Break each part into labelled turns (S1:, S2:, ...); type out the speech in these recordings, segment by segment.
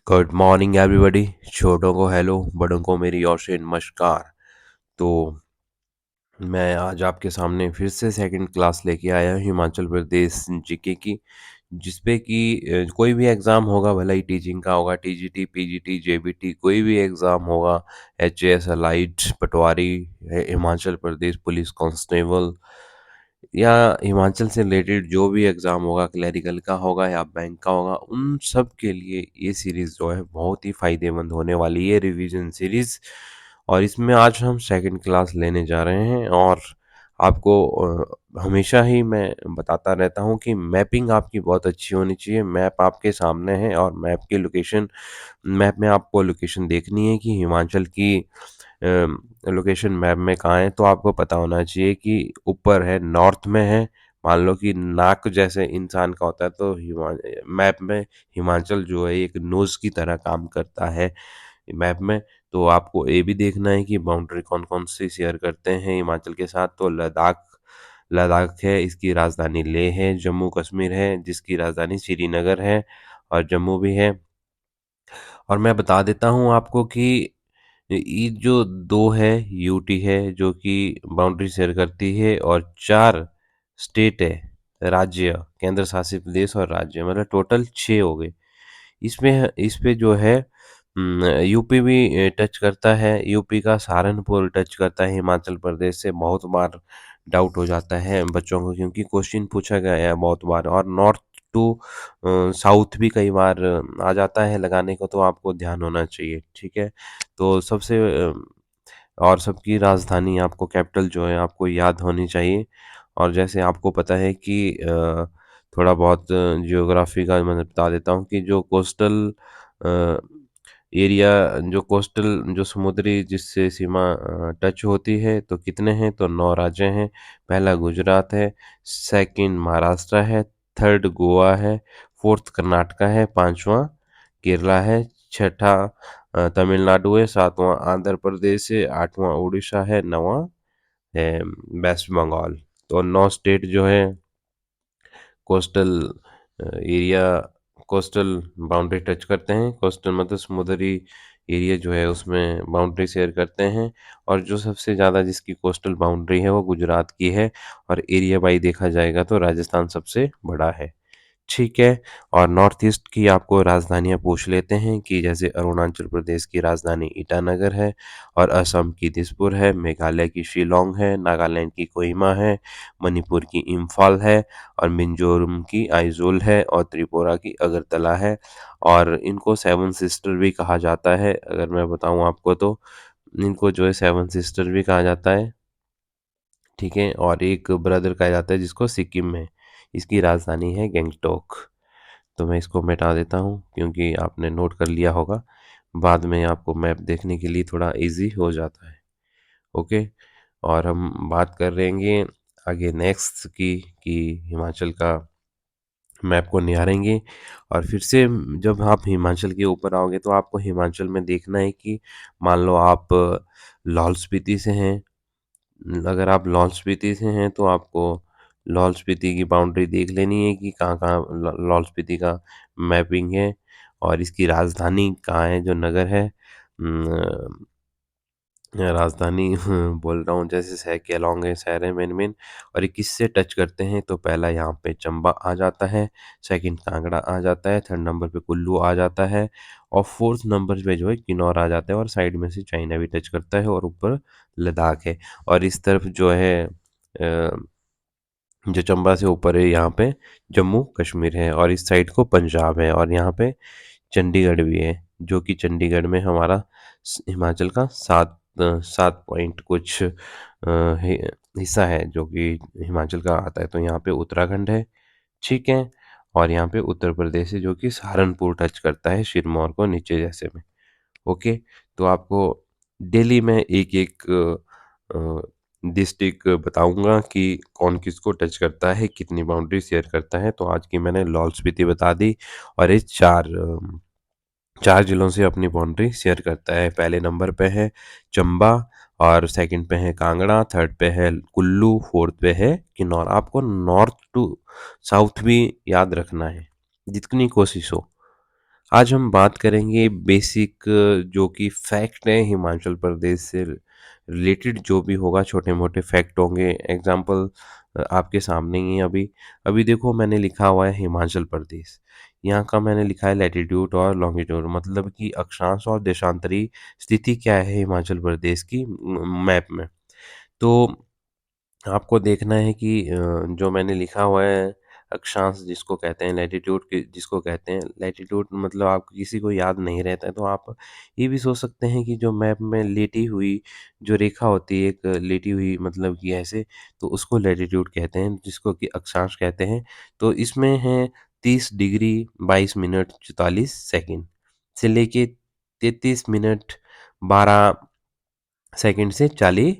S1: Good morning everybody. छोटों को hello, बड़ों को मेरी ओर से नमस्कार। तो मैं आज आपके सामने फिर से सेकंड क्लास लेके आया हूँ हिमाचल प्रदेश जीके की, जिस पे कि कोई भी एग्ज़ाम होगा, भला ही टीचिंग का होगा, टीजीटी पीजीटी जेबीटी, कोई भी एग्ज़ाम होगा, HAS allied Patwari, Himachal Pradesh police constable या हिमाचल से रिलेटेड जो भी एग्ज़ाम होगा, क्लरिकल का होगा या बैंक का होगा, उन सब के लिए ये सीरीज़ जो है बहुत ही फ़ायदेमंद होने वाली है, रिवीजन सीरीज़। और इसमें आज हम सेकंड क्लास लेने जा रहे हैं। और आपको हमेशा ही मैं बताता रहता हूँ कि मैपिंग आपकी बहुत अच्छी होनी चाहिए। मैप आपके सामने है और मैप में आपको लोकेशन देखनी है कि हिमाचल की लोकेशन मैप में कहाँ है। तो आपको पता होना चाहिए कि ऊपर है, नॉर्थ में है। मान लो कि नाक जैसे इंसान का होता है, तो मैप में हिमाचल जो है एक नोज़ की तरह काम करता है मैप में। तो आपको ये भी देखना है कि बाउंड्री कौन-कौन सी शेयर करते हैं हिमाचल के साथ। तो लद्दाख लद्दाख है, इसकी राजधानी लेह है। जम्मू कश्मीर है, जिसकी राजधानी श्रीनगर है और जम्मू भी है। और मैं बता देता हूँ आपको कि ये जो 2 है, यूटी है जो कि बाउंड्री शेयर करती है, और 4 स्टेट है, राज्य, केंद्र शासित प्रदेश और राज्य, मतलब टोटल 6 हो गए। इसमें इस पे जो है यूपी भी टच करता है। यूपी का सहारनपुर टच करता है हिमाचल प्रदेश से। बहुत बार डाउट हो जाता है बच्चों को, क्योंकि क्वेश्चन पूछा गया है बहुत बार। और नॉर्थ टू साउथ भी कई बार आ जाता है लगाने को, तो आपको ध्यान होना चाहिए, ठीक है। तो और सबकी राजधानी, आपको कैपिटल जो है आपको याद होनी चाहिए। और जैसे आपको पता है कि थोड़ा बहुत जियोग्राफी का मैं बता देता हूँ कि जो कोस्टल एरिया, जो कोस्टल, जो समुद्री जिससे सीमा टच होती है, तो कितने हैं, तो 9 राज्य हैं। पहला गुजरात है, सेकंड महाराष्ट्र है, थर्ड गोवा है, फोर्थ कर्नाटका है, पांचवा केरला है, छठा तमिलनाडु है, सातवां आंध्र प्रदेश है, आठवां उड़ीसा है, नौवां है वेस्ट बंगाल। तो 9 स्टेट जो है coastal area, coastal boundary touch करते हैं। कोस्टल मतलब समुद्री एरिया जो है उसमें बाउंड्री शेयर करते हैं। और जो सबसे ज़्यादा जिसकी कोस्टल बाउंड्री है वो गुजरात की है। और एरिया वाइज देखा जाएगा तो राजस्थान सबसे बड़ा है, ठीक है। और नॉर्थ ईस्ट की आपको राजधानियाँ पूछ लेते हैं कि जैसे अरुणाचल प्रदेश की राजधानी ईटानगर है, और असम की दिसपुर है, मेघालय की शिलोंग है, नागालैंड की कोहिमा है, मणिपुर की इम्फाल है, और मिजोरम की आइजोल है, और त्रिपुरा की अगरतला है। और इनको सेवन सिस्टर भी कहा जाता है, अगर मैं बताऊं आपको तो इनको जो है सेवन सिस्टर भी कहा जाता है, ठीक है। और एक ब्रदर कहा जाता है जिसको सिक्किम में, इसकी राजधानी है गैंगटोक। तो मैं इसको मिटा देता हूँ क्योंकि आपने नोट कर लिया होगा, बाद में आपको मैप देखने के लिए थोड़ा इजी हो जाता है, ओके। और हम बात कर रहेंगे आगे नेक्स्ट की कि हिमाचल का मैप को निहारेंगे। और फिर से जब आप हिमाचल के ऊपर आओगे तो आपको हिमाचल में देखना है कि मान लो आप लाहौल स्पीति से हैं। अगर आप लाहौल स्पीति से हैं तो आपको लाहौल स्पीति की बाउंड्री देख लेनी है कि कहाँ-कहाँ लाहौल स्पीति का मैपिंग है, और इसकी राजधानी कहाँ है, जो नगर है। राजधानी बोल रहा हूँ, जैसे शहर के अलॉन्ग है, शहर है मेन-मेन। और ये किससे टच करते हैं, तो पहला यहाँ पे चंबा आ जाता है, सेकंड कांगड़ा आ जाता है, थर्ड नंबर पे कुल्लू आ जाता है, और फोर्थ नंबर पे जो है किन्नौर आ जाता है, और साइड में से चाइना भी टच करता है, और ऊपर लद्दाख है। और इस तरफ जो है जो चंबा से ऊपर है यहाँ पे जम्मू कश्मीर है, और इस साइड को पंजाब है, और यहाँ पे चंडीगढ़ भी है, जो कि चंडीगढ़ में हमारा हिमाचल का 7 पॉइंट कुछ हिस्सा है जो कि हिमाचल का आता है। तो यहाँ पे उत्तराखंड है, ठीक है। और यहाँ पे उत्तर प्रदेश है जो कि सहारनपुर टच करता है सिरमौर को नीचे जैसे में, ओके। तो आपको डेली मैं एक एक डिस्ट्रिक्ट बताऊंगा कि कौन किसको टच करता है, कितनी बाउंड्री शेयर करता है। तो आज की मैंने लाहौल स्पीति बता दी, और ये चार जिलों से अपनी बाउंड्री शेयर करता है। पहले नंबर पे है चंबा, और सेकंड पे है कांगड़ा, थर्ड पे है कुल्लू, फोर्थ पे है किन्नौर। आपको नॉर्थ टू साउथ भी याद रखना है, जितनी कोशिश हो। आज हम बात करेंगे बेसिक जो कि फैक्ट है हिमाचल प्रदेश से रिलेटेड जो भी होगा छोटे-मोटे फैक्ट होंगे। एग्ज़ाम्पल आपके सामने ही है अभी। अभी देखो मैंने लिखा हुआ है हिमाचल प्रदेश। यहाँ का मैंने लिखा है लैटीट्यूड और लॉन्गिट्यूड मतलब कि अक्षांश और देशांतरी स्थिति क्या है हिमाचल प्रदेश की मैप में। तो आपको देखना है कि जो मैंने लिखा हुआ है अक्षांश जिसको कहते हैं लैटीट्यूड जिसको कहते हैं लैटीट्यूड मतलब आपको किसी को याद नहीं रहता है तो आप ये भी सोच सकते हैं कि जो मैप में लेटी हुई जो रेखा होती है एक लेटी हुई मतलब कि ऐसे तो उसको लैटीट्यूड कहते हैं जिसको कि अक्षांश कहते हैं। तो इसमें है 30 डिग्री 22 मिनट 44 सेकंड से लेके 33 मिनट 12 सेकंड से 40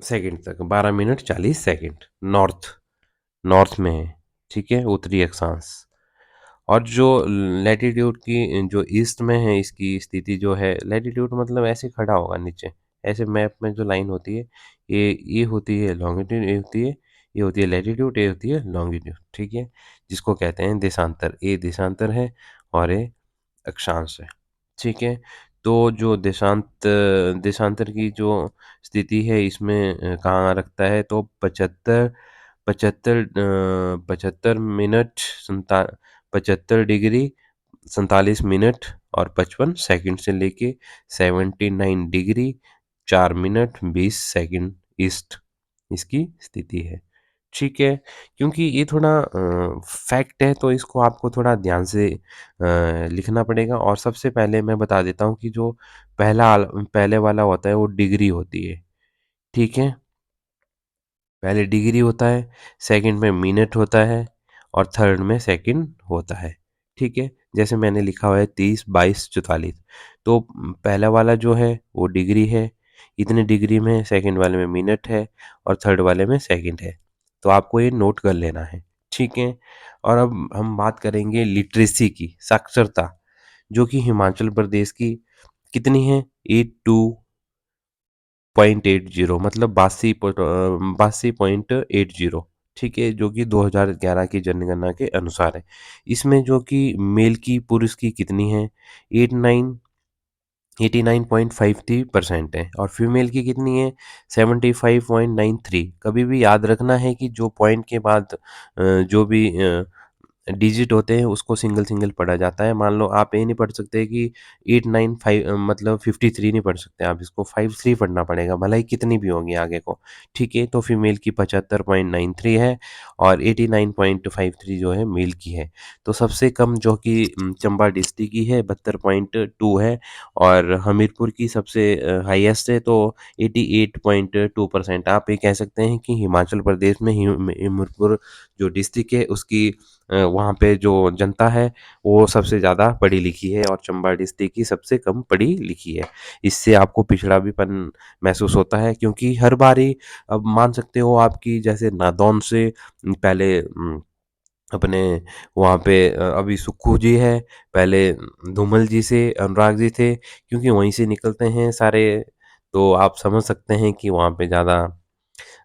S1: सेकंड तक 12 मिनट 40 सेकंड नॉर्थ नॉर्थ में है। ठीक है, उत्तरी अक्षांश। और जो लैटीट्यूड की जो ईस्ट में है इसकी स्थिति जो है लैटीट्यूड मतलब ऐसे खड़ा होगा नीचे ऐसे मैप में जो लाइन होती है ये होती है लॉन्गिट्यूड ये होती है लैटीट्यूड ये होती है लॉन्गिट्यूड। ठीक है, जिसको कहते हैं देशांतर ये देशांतर है और ये अक्षांश है। ठीक है, तो जो देशांतर की जो स्थिति है इसमें कहाँ रखता है तो 75 डिग्री 47 मिनट और 55 सेकंड से लेके 79 डिग्री 4 मिनट 20 सेकंड ईस्ट इसकी स्थिति है। ठीक है, क्योंकि ये थोड़ा फैक्ट है तो इसको आपको थोड़ा ध्यान से लिखना पड़ेगा और सबसे पहले मैं बता देता हूँ कि जो पहले वाला होता है वो डिग्री होती है। ठीक है, पहले डिग्री होता है, सेकंड में मिनट होता है और थर्ड में सेकंड होता है। ठीक है, जैसे मैंने लिखा हुआ है 30 22 44 तो पहला वाला जो है वो डिग्री है, इतने डिग्री में सेकंड वाले में मिनट है और थर्ड वाले में सेकंड है। तो आपको ये नोट कर लेना है। ठीक है, और अब हम बात करेंगे लिटरेसी की साक्षरता जो कि हिमाचल प्रदेश की कितनी है 82.80 मतलब 82.80। ठीक है, जो कि 2011 की जनगणना के अनुसार है। इसमें जो कि मेल की पुरुष की कितनी है 89.53% है और फीमेल की कितनी है 75.93। कभी भी याद रखना है कि जो पॉइंट के बाद जो भी डिजिट होते हैं उसको सिंगल सिंगल पढ़ा जाता है। मान लो आप ये नहीं पढ़ सकते कि 895 मतलब 53 नहीं पढ़ सकते आप इसको 53 पढ़ना पड़ेगा भला ही कितनी भी होगी आगे को। ठीक है, तो फीमेल की 75.93 है और 89.53 जो है मेल की है। तो सबसे कम जो कि चंबा डिस्ट्रिक्ट की है 72.2 है और हमीरपुर की सबसे हाईएस्ट है तो 88.2%। आप ये कह सकते हैं कि हिमाचल प्रदेश में हमीरपुर जो डिस्ट्रिक्ट है उसकी वहाँ पे जो जनता है वो सबसे ज़्यादा पढ़ी लिखी है और चंबा डिस्ट्रिक्ट की सबसे कम पढ़ी लिखी है। इससे आपको पिछड़ापन महसूस होता है क्योंकि हर बारी अब मान सकते हो आपकी जैसे नादौन से पहले अपने वहाँ पे अभी सुक्खू जी है, पहले धूमल जी से अनुराग जी थे क्योंकि वहीं से निकलते हैं सारे। तो आप समझ सकते हैं कि वहाँ पे ज़्यादा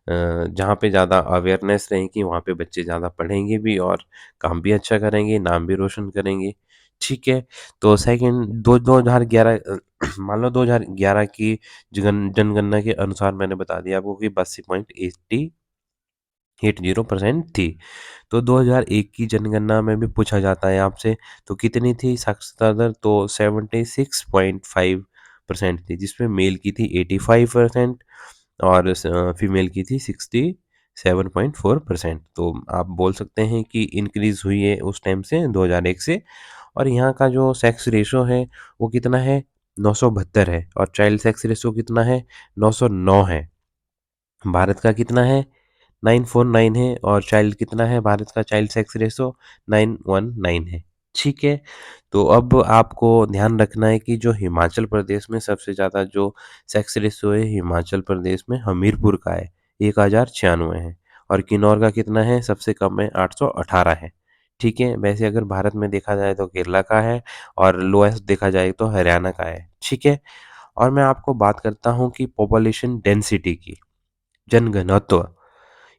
S1: जहाँ पे ज़्यादा अवेयरनेस रहेगी वहाँ पे बच्चे ज़्यादा पढ़ेंगे भी और काम भी अच्छा करेंगे, नाम भी रोशन करेंगे। ठीक है, तो सेकंड दो 2011 मान लो 2011 की जनगणना के अनुसार मैंने बता दिया आपको कि 82.80% थी। तो 2001 की जनगणना में भी पूछा जाता है आपसे तो कितनी थी साक्षरता दर तो 76.5% थी जिसमें मेल की थी 85% और फीमेल की थी 67.4%। तो आप बोल सकते हैं कि इंक्रीज हुई है उस टाइम से 2001 से। और यहाँ का जो सेक्स रेशो है वो कितना है 972 है और चाइल्ड सेक्स रेशो कितना है 909 है। भारत का कितना है 949 है और चाइल्ड कितना है भारत का चाइल्ड सेक्स रेशो 919 है। ठीक है, तो अब आपको ध्यान रखना है कि जो हिमाचल प्रदेश में सबसे ज़्यादा जो सेक्स रेशो है हिमाचल प्रदेश में हमीरपुर का है 1096 है और किन्नौर का कितना है सबसे कम है 818 है। ठीक है, वैसे अगर भारत में देखा जाए तो केरला का है और लोएस्ट देखा जाए तो हरियाणा का है। ठीक है, और मैं आपको बात करता हूँ कि पॉपुलेशन डेंसिटी की जनघनत्व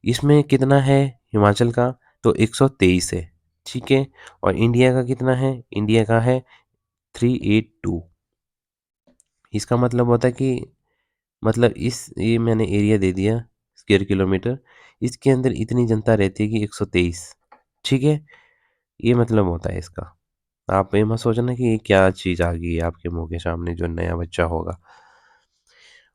S1: इसमें कितना है हिमाचल का तो 123 है। ठीक है। और इंडिया का कितना है? इंडिया का है 382। इसका मतलब होता है कि मतलब इस ये मैंने एरिया दे दिया स्क्वायर किलोमीटर, इसके अंदर इतनी जनता रहती है कि 123। ठीक है, ये मतलब होता है इसका। आप ये मत सोचना कि ये क्या चीज़ आ गई है आपके मुंह के सामने जो नया बच्चा होगा।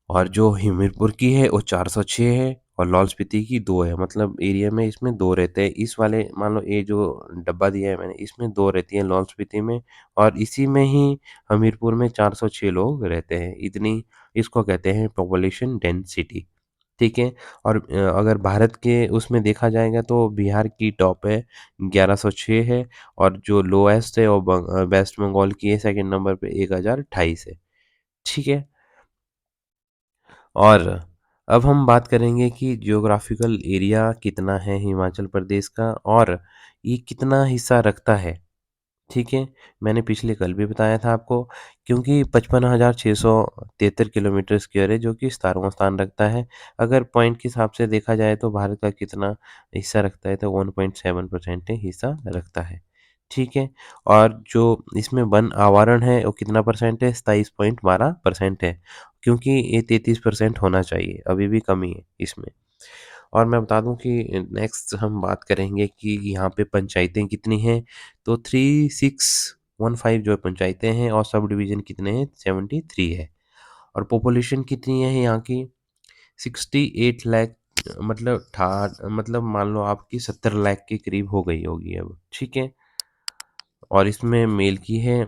S1: और जो हमीरपुर की है वो 406 है और लाहौल स्पीति की 2 है। मतलब एरिया में इसमें 2 रहते हैं। इस वाले मान लो ये जो डब्बा दिया है मैंने, इसमें 2 रहती हैं लाहौल स्पीति में, और इसी में ही हमीरपुर में 406 लोग रहते हैं। इतनी इसको कहते हैं पॉपुलेशन डेंसिटी। ठीक है। और अगर भारत के उसमें देखा जाएगा तो बिहार की टॉप है, 1106 है। और जो लोएस्ट है वो वेस्ट बंगाल की है, सेकंड नंबर पे 1028 है। ठीक है। और अब हम बात करेंगे कि जियोग्राफिकल एरिया कितना है हिमाचल प्रदेश का और ये कितना हिस्सा रखता है। ठीक है, मैंने पिछले कल भी बताया था आपको, क्योंकि 55,673 किलोमीटर स्क्वायर है जो कि 17वां स्थान रखता है। अगर पॉइंट के हिसाब से देखा जाए तो भारत का कितना हिस्सा रखता है तो 1.7% हिस्सा रखता है। ठीक है। और जो इसमें वन आवरण है वो कितना परसेंट है? 27.12% है, क्योंकि ये 33% होना चाहिए, अभी भी कमी है इसमें। और मैं बता दूं कि नेक्स्ट हम बात करेंगे कि यहाँ पे पंचायतें कितनी हैं। तो 3615 जो पंचायतें हैं और सब डिवीज़न कितने हैं? 73 है। और पॉपुलेशन कितनी है यहाँ की? 68 लाख। मतलब मतलब मान लो आपकी 70 लाख के करीब हो गई होगी अब। ठीक है। और इसमें मेल की है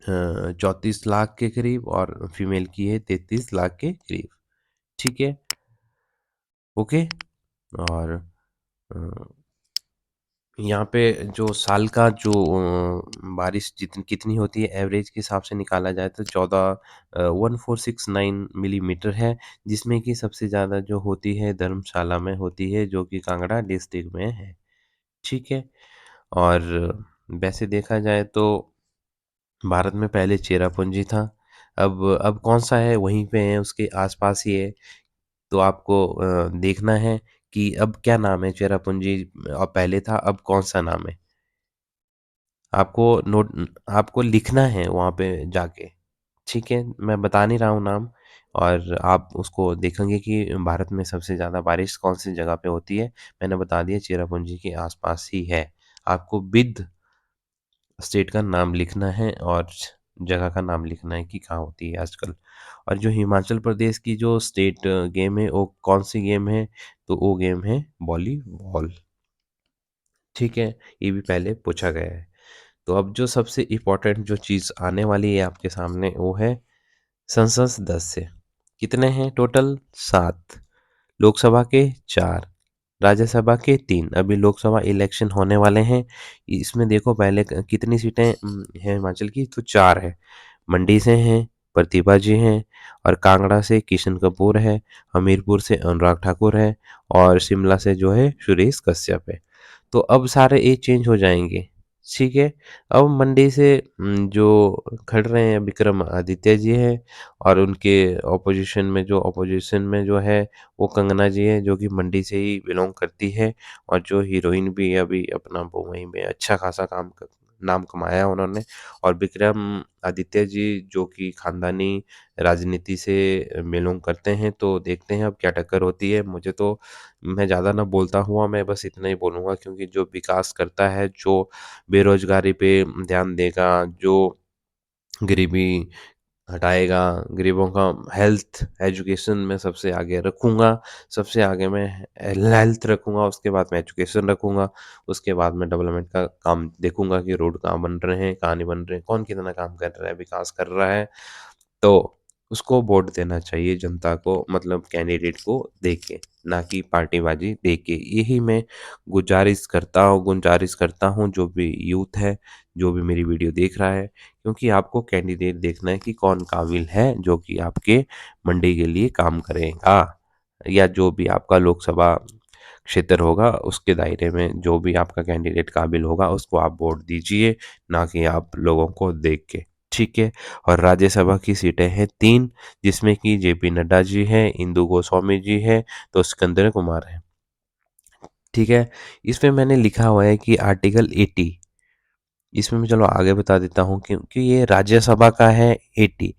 S1: 34 लाख के करीब और फीमेल की है 33 लाख के करीब। ठीक है। ओके। और अ, यहाँ पे जो साल का जो बारिश जितनी कितनी होती है एवरेज के हिसाब से निकाला जाए तो 1469 मिलीमीटर है, जिसमें कि सबसे ज़्यादा जो होती है धर्मशाला में होती है जो कि कांगड़ा डिस्ट्रिक्ट में है। ठीक है। और वैसे देखा जाए तो भारत में पहले चेरापूंजी था। अब कौन सा है? वहीं पे है, उसके आसपास ही है। तो आपको देखना है कि अब क्या नाम है चेरापूंजी। अब पहले था, अब कौन सा नाम है? आपको नोट आपको लिखना है वहाँ पे जाके। ठीक है, मैं बता नहीं रहा हूँ नाम। और आप उसको देखेंगे कि भारत में सबसे ज़्यादा बारिश कौन सी जगह पे होती है। मैंने बता दिया चेरापूंजी के आसपास ही है। आपको विद स्टेट का नाम लिखना है और जगह का नाम लिखना है कि कहाँ होती है आजकल। और जो हिमाचल प्रदेश की जो स्टेट गेम है वो कौन सी गेम है? तो वो गेम है वॉलीबॉल। ठीक है, ये भी पहले पूछा गया है। तो अब जो सबसे इम्पोर्टेंट जो चीज़ आने वाली है आपके सामने वो है संसद सदस्य। कितने हैं टोटल? 7। लोकसभा के 4, राज्यसभा के 3। अभी लोकसभा इलेक्शन होने वाले हैं। इसमें देखो पहले कितनी सीटें हैं हिमाचल की, तो 4 है। मंडी से हैं प्रतिभा जी हैं, और कांगड़ा से किशन कपूर है, हमीरपुर से अनुराग ठाकुर है, और शिमला से जो है सुरेश कश्यप है। तो अब सारे ये चेंज हो जाएंगे। ठीक है। अब मंडी से जो खड़ रहे हैं विक्रम आदित्य जी हैं, और उनके ऑपोजिशन में जो है वो कंगना जी है जो कि मंडी से ही बिलोंग करती है। और जो हीरोइन भी अभी अपना वो वहीं में अच्छा खासा नाम कमाया उन्होंने। और विक्रम आदित्य जी जो कि खानदानी राजनीति से बिलोंग करते हैं। तो देखते हैं अब क्या टक्कर होती है। मुझे तो मैं ज़्यादा ना बोलता हुआ मैं बस इतना ही बोलूँगा, क्योंकि जो विकास करता है, जो बेरोजगारी पे ध्यान देगा, जो गरीबी हटाएगा, गरीबों का हेल्थ एजुकेशन में सबसे आगे रखूँगा। सबसे आगे मैं हेल्थ रखूँगा, उसके बाद मैं एजुकेशन रखूँगा, उसके बाद मैं डेवलपमेंट का काम देखूँगा कि रोड कहाँ बन रहे हैं, कहाँ नहीं बन रहे हैं, कौन कितना काम कर रहा है, विकास कर रहा है। तो उसको वोट देना चाहिए जनता को, मतलब कैंडिडेट को देख के, ना कि पार्टीबाजी देख के। यही मैं गुजारिश करता हूँ जो भी यूथ है, जो भी मेरी वीडियो देख रहा है, क्योंकि आपको कैंडिडेट देखना है कि कौन काबिल है जो कि आपके मंडी के लिए काम करेगा, या जो भी आपका लोकसभा क्षेत्र होगा उसके दायरे में जो भी आपका कैंडिडेट काबिल होगा उसको आप वोट दीजिए, ना कि आप लोगों को देख के। ठीक है। और राज्यसभा की सीटें हैं 3, जिसमें कि जेपी नड्डा जी हैं, इंदु गोस्वामी जी हैं, तो सिकंदर कुमार है। ठीक है? इसमें मैंने लिखा हुआ है कि आर्टिकल 80, इसमें मैं चलो आगे बता देता हूँ क्योंकि ये राज्यसभा का है 80,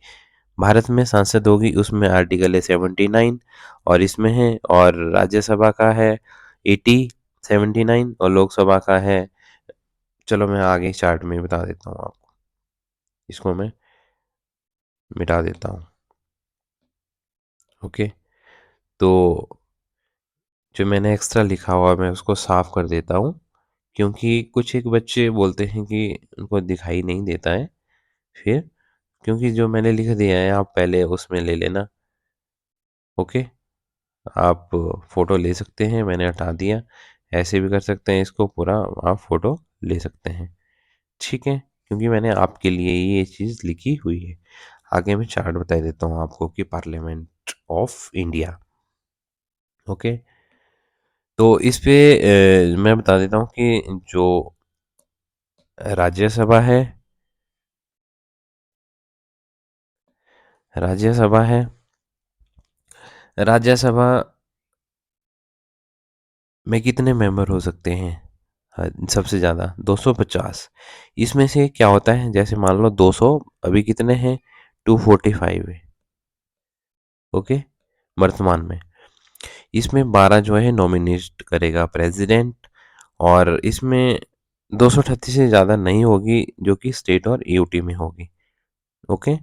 S1: भारत में सांसद होगी उसमें आर्टिकल है 79 और इसमें है, और राज्यसभा का है 80, 79 और लोकसभा का है, चलो मैं आगे चार्ट में बता देता हूँ आपको, इसको मैं मिटा देता हूँ। ओके, तो जो मैंने एक्स्ट्रा लिखा हुआ मैं उसको साफ कर देता हूँ, क्योंकि कुछ एक बच्चे बोलते हैं कि उनको दिखाई नहीं देता है फिर, क्योंकि जो मैंने लिख दिया है आप पहले उसमें ले लेना। ओके, आप फ़ोटो ले सकते हैं, मैंने हटा दिया, ऐसे भी कर सकते हैं, इसको पूरा आप फ़ोटो ले सकते हैं, ठीक है? क्योंकि मैंने आपके लिए ही ये चीज़ लिखी हुई है। आगे मैं चार्ट बता देता हूँ आपको कि पार्लियामेंट ऑफ इंडिया। ओके, तो इस पे मैं बता देता हूँ कि जो राज्यसभा है, राज्यसभा है, राज्यसभा में कितने मेंबर हो सकते हैं? सबसे ज़्यादा 250। इसमें से क्या होता है, जैसे मान लो 200, अभी कितने हैं, 245 है। ओके, वर्तमान में इसमें 12 जो है नॉमिनेट करेगा प्रेसिडेंट, और इसमें 238 से ज़्यादा नहीं होगी जो कि स्टेट और यूटी में होगी। ओके,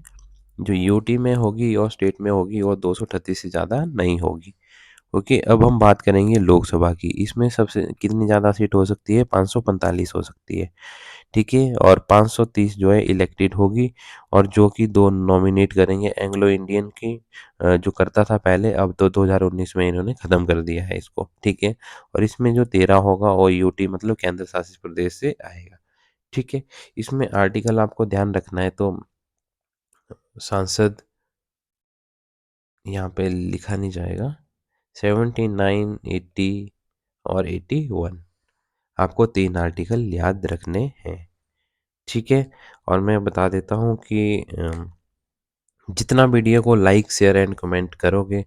S1: जो यूटी में होगी और स्टेट में होगी वो 238 से ज़्यादा नहीं होगी। ओके, अब हम बात करेंगे लोकसभा की, इसमें सबसे कितनी ज़्यादा सीट हो सकती है, 545 हो सकती है, ठीक है, और 530 जो है इलेक्टेड होगी, और जो कि दो नॉमिनेट करेंगे एंग्लो इंडियन की, जो करता था पहले, अब तो 2019 में इन्होंने ख़त्म कर दिया है इसको, ठीक है, और इसमें जो 13 होगा वो यूटी मतलब केंद्र शासित प्रदेश से आएगा, ठीक है। इसमें आर्टिकल आपको ध्यान रखना है, तो सांसद यहाँ पे लिखा नहीं जाएगा, 79, 80 और 81, आपको 3 आर्टिकल याद रखने हैं, ठीक है। और मैं बता देता हूँ कि जितना वीडियो को लाइक शेयर एंड कमेंट करोगे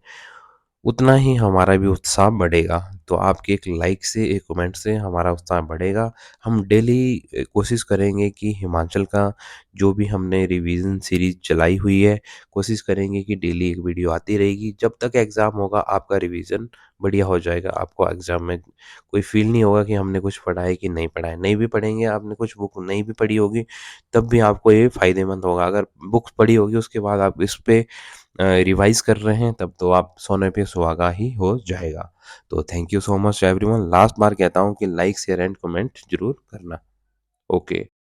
S1: उतना ही हमारा भी उत्साह बढ़ेगा। तो आपके एक लाइक से, एक कमेंट से हमारा उत्साह बढ़ेगा। हम डेली कोशिश करेंगे कि हिमाचल का जो भी हमने रिवीजन सीरीज चलाई हुई है, कोशिश करेंगे कि डेली एक वीडियो आती रहेगी। जब तक एग्ज़ाम होगा आपका रिवीजन बढ़िया हो जाएगा। आपको एग्ज़ाम में कोई फ़ील नहीं होगा कि हमने कुछ पढ़ा है कि नहीं पढ़ा है। नहीं भी पढ़ेंगे, आपने कुछ बुक नहीं भी पढ़ी होगी, तब भी आपको ये फ़ायदेमंद होगा। अगर बुक्स पढ़ी होगी उसके बाद आप इस पे रिवाइज़ कर रहे हैं, तब तो आप सोने पे सुहागा ही हो जाएगा। तो thank you so much everyone. Last बार कहता हूँ कि लाइक शेयर एंड कमेंट ज़रूर करना। ओके।